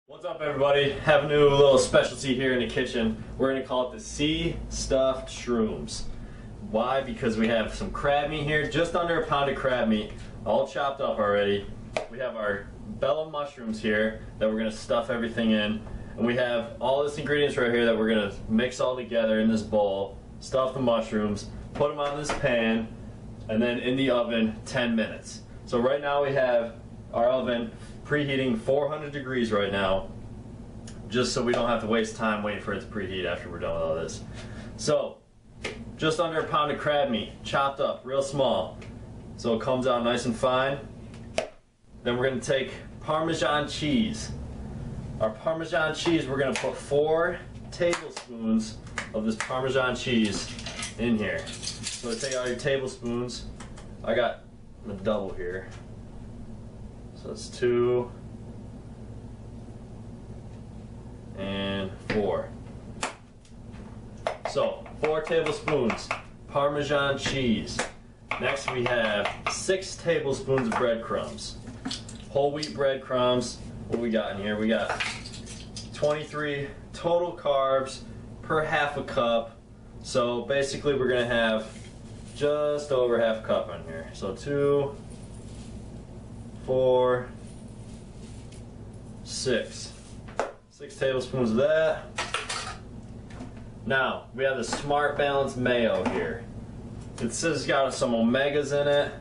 What's up, everybody? Have a new little specialty here in the kitchen. We're going to call it the sea stuffed shrooms. Why? Because we have some crab meat here, just under a pound of crab meat, all chopped up already. We have our bella mushrooms here that we're going to stuff everything in. And we have all this ingredients right here that we're going to mix all together in this bowl, stuff the mushrooms, put them on this pan, and then in the oven 10 minutes. So right now we have our oven preheating 400 degrees right now, just so we don't have to waste time waiting for it to preheat after we're done with all this. So, just under a pound of crab meat, chopped up real small, so it comes out nice and fine. Then we're going to take Parmesan cheese. Our Parmesan cheese, we're going to put 4 tablespoons of this Parmesan cheese in here. So take all your tablespoons. I got the double here. So it's 2 and 4. So 4 tablespoons Parmesan cheese. Next we have 6 tablespoons of breadcrumbs. Whole wheat breadcrumbs. What we got in here? We got 23 total carbs per half a cup. So basically we're going to have just over half a cup in here. So 2, 4, 6 tablespoons of that. Now we have the Smart Balance mayo here. It says it's got some omegas in it,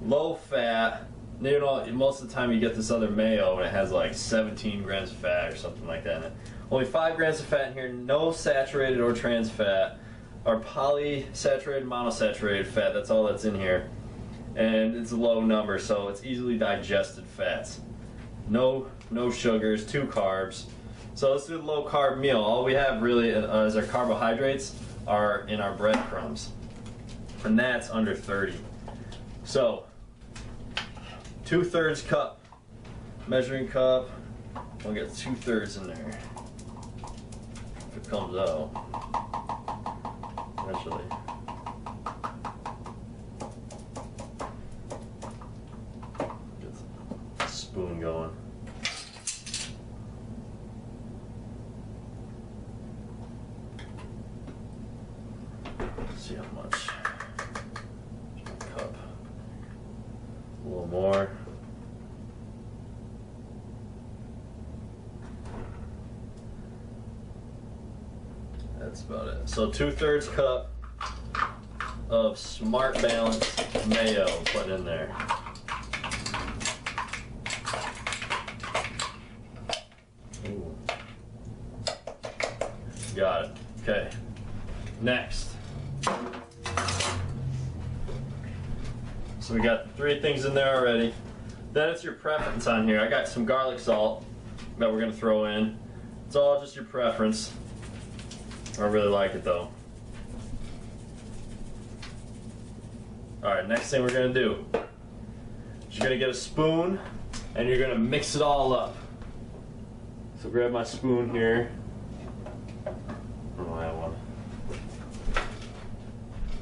low fat. You know, most of the time you get this other mayo and it has like 17 grams of fat or something like that in it. Only 5 grams of fat in here, no saturated or trans fat, or polysaturated, monosaturated fat. That's all that's in here. And it's a low number, so it's easily digested fats. No sugars, 2 carbs. So let's do a low carb meal. All we have really is our carbohydrates are in our breadcrumbs, and that's under 30. So 2/3 cup, measuring cup. We'll get 2/3 in there if it comes out eventually. Spoon going. Let's see how much. Cup. A little more. That's about it. So 2/3 cup of Smart Balance mayo put in there. Ooh. Got it. Okay. Next. So we got 3 things in there already. Then it's your preference on here. I got some garlic salt that we're going to throw in. It's all just your preference. I really like it though. Alright, next thing we're going to do is you're going to get a spoon and you're going to mix it all up. So grab my spoon here. I don't have one.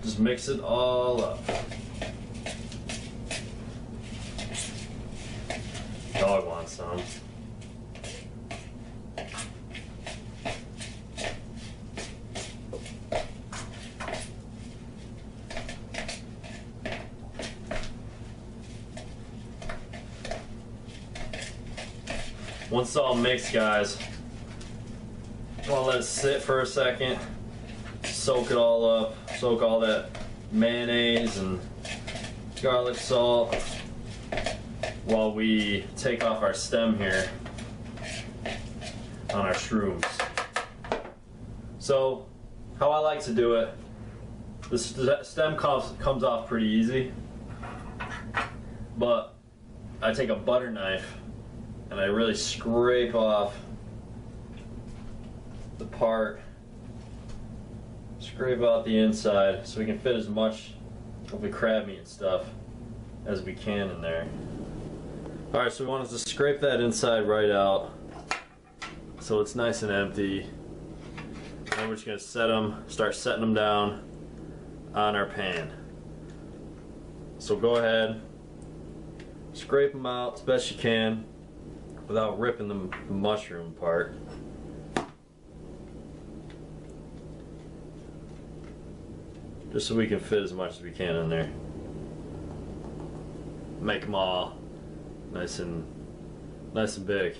Just mix it all up. Dog wants some. Once it's all mixed, guys, I want to let it sit for a second, soak it all up, soak all that mayonnaise and garlic salt while we take off our stem here on our shrooms. So, how I like to do it, the stem comes off pretty easy, but I take a butter knife and I really scrape off the part, scrape out the inside so we can fit as much of the crab meat and stuff as we can in there. Alright, so we want to scrape that inside right out so it's nice and empty. And we're just going to start setting them down on our pan. So go ahead, scrape them out as best you can. without ripping the mushroom apart. Just so we can fit as much as we can in there. Make them all nice and big.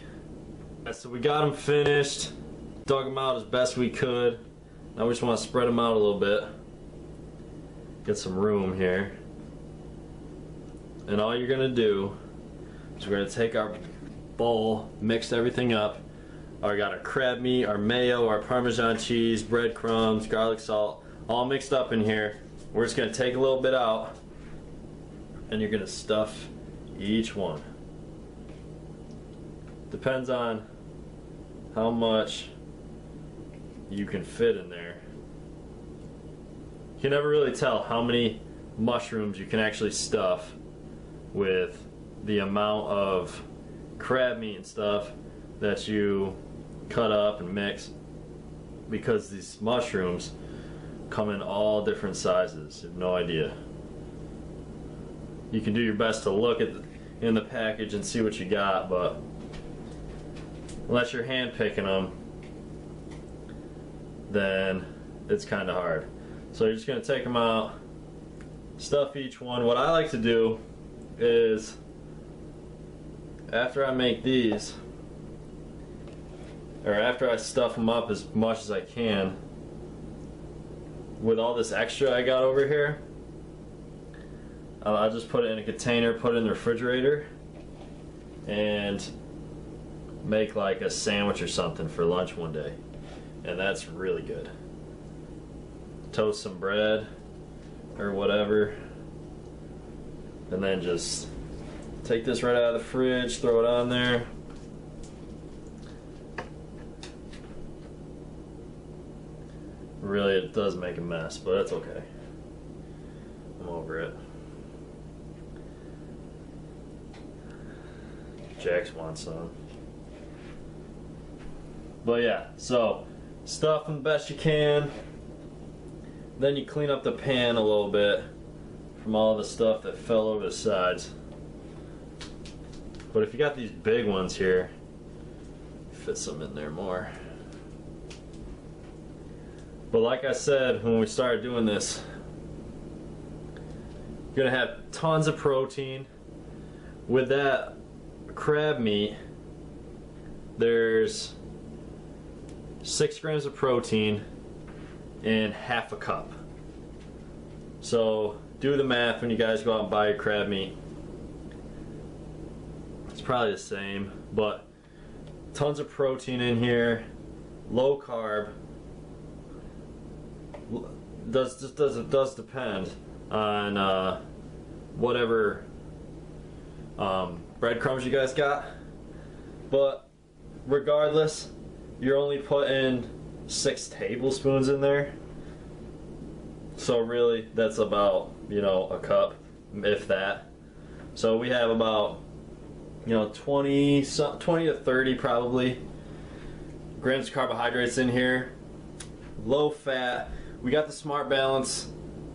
So we got them finished, dug them out as best we could. Now we just want to spread them out a little bit. Get some room here. And all you're gonna do is we're gonna take our bowl, mix everything up. I got our crab meat, our mayo, our Parmesan cheese, breadcrumbs, garlic salt, all mixed up in here. We're just gonna take a little bit out and you're gonna stuff each one. Depends on how much you can fit in there. You can never really tell how many mushrooms you can actually stuff with the amount of crab meat and stuff that you cut up and mix, because these mushrooms come in all different sizes. You have no idea. You can do your best to look at in the package and see what you got, but unless you're hand picking them, then it's kind of hard. So you're just going to take them out, stuff each one. What I like to do is, after I make these, or after I stuff them up as much as I can, with all this extra I got over here, I'll just put it in a container, put it in the refrigerator, and make like a sandwich or something for lunch one day. And that's really good. Toast some bread or whatever, and then just take this right out of the fridge, throw it on there. Really, it does make a mess, but that's okay. I'm over it. Jax wants some. But yeah, so stuff them the best you can. Then you clean up the pan a little bit from all the stuff that fell over the sides. But if you got these big ones here, fit some in there more. But like I said when we started doing this, you're gonna have tons of protein. With that crab meat, there's 6 grams of protein in half a cup. So do the math when you guys go out and buy your crab meat. It's probably the same, but tons of protein in here, low carb. It does depend on whatever breadcrumbs you guys got, but regardless, you're only putting 6 tablespoons in there, so really that's about, you know, a cup, if that. So we have about, you know, 20 to 30 probably grams of carbohydrates in here, low fat. We got the Smart Balance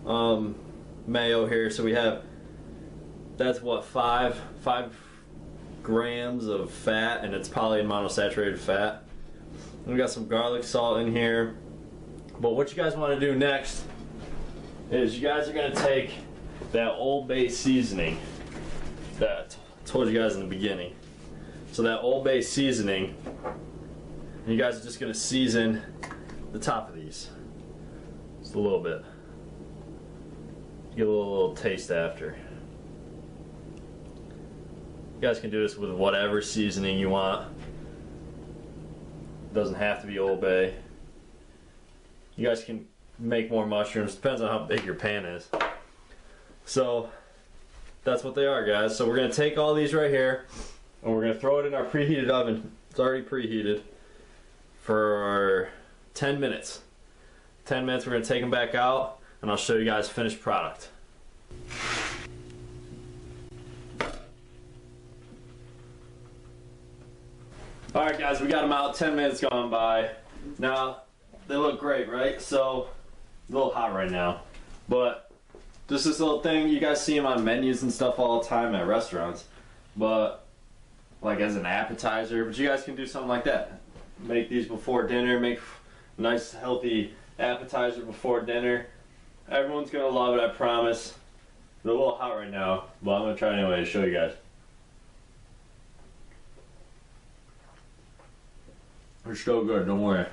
mayo here, so we have, that's what, 5 grams of fat, and it's polyunsaturated fat. We got some garlic salt in here. But what you guys want to do next is you guys are going to take that Old Bay seasoning that I told you guys in the beginning. So that Old Bay seasoning, and you guys are just going to season the top of these just a little bit. Get a little taste after. You guys can do this with whatever seasoning you want. Doesn't have to be Old Bay. You guys can make more mushrooms, depends on how big your pan is. So that's what they are, guys. So we're gonna take all these right here and we're gonna throw it in our preheated oven. It's already preheated for 10 minutes. 10 minutes, we're gonna take them back out and I'll show you guys finished product. Alright guys, we got them out, 10 minutes gone by. Now, they look great, right? So, a little hot right now. But, just this little thing, you guys see them on menus and stuff all the time at restaurants. But, like as an appetizer, but you guys can do something like that. Make these before dinner, make a nice healthy appetizer before dinner. Everyone's gonna love it, I promise. They're a little hot right now, but I'm gonna try anyway to show you guys. They're so good, don't worry.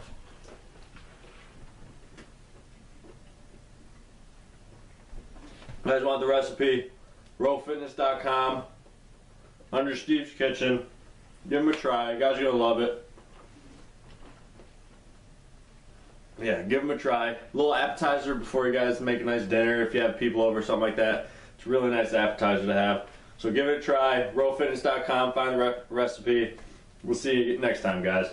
You guys want the recipe? RoweFitness.com. Under Steve's Kitchen. Give them a try. You guys are gonna love it. Yeah, give them a try. A little appetizer before you guys make a nice dinner if you have people over, something like that. It's a really nice appetizer to have. So give it a try. RoweFitness.com. Find the recipe. We'll see you next time, guys.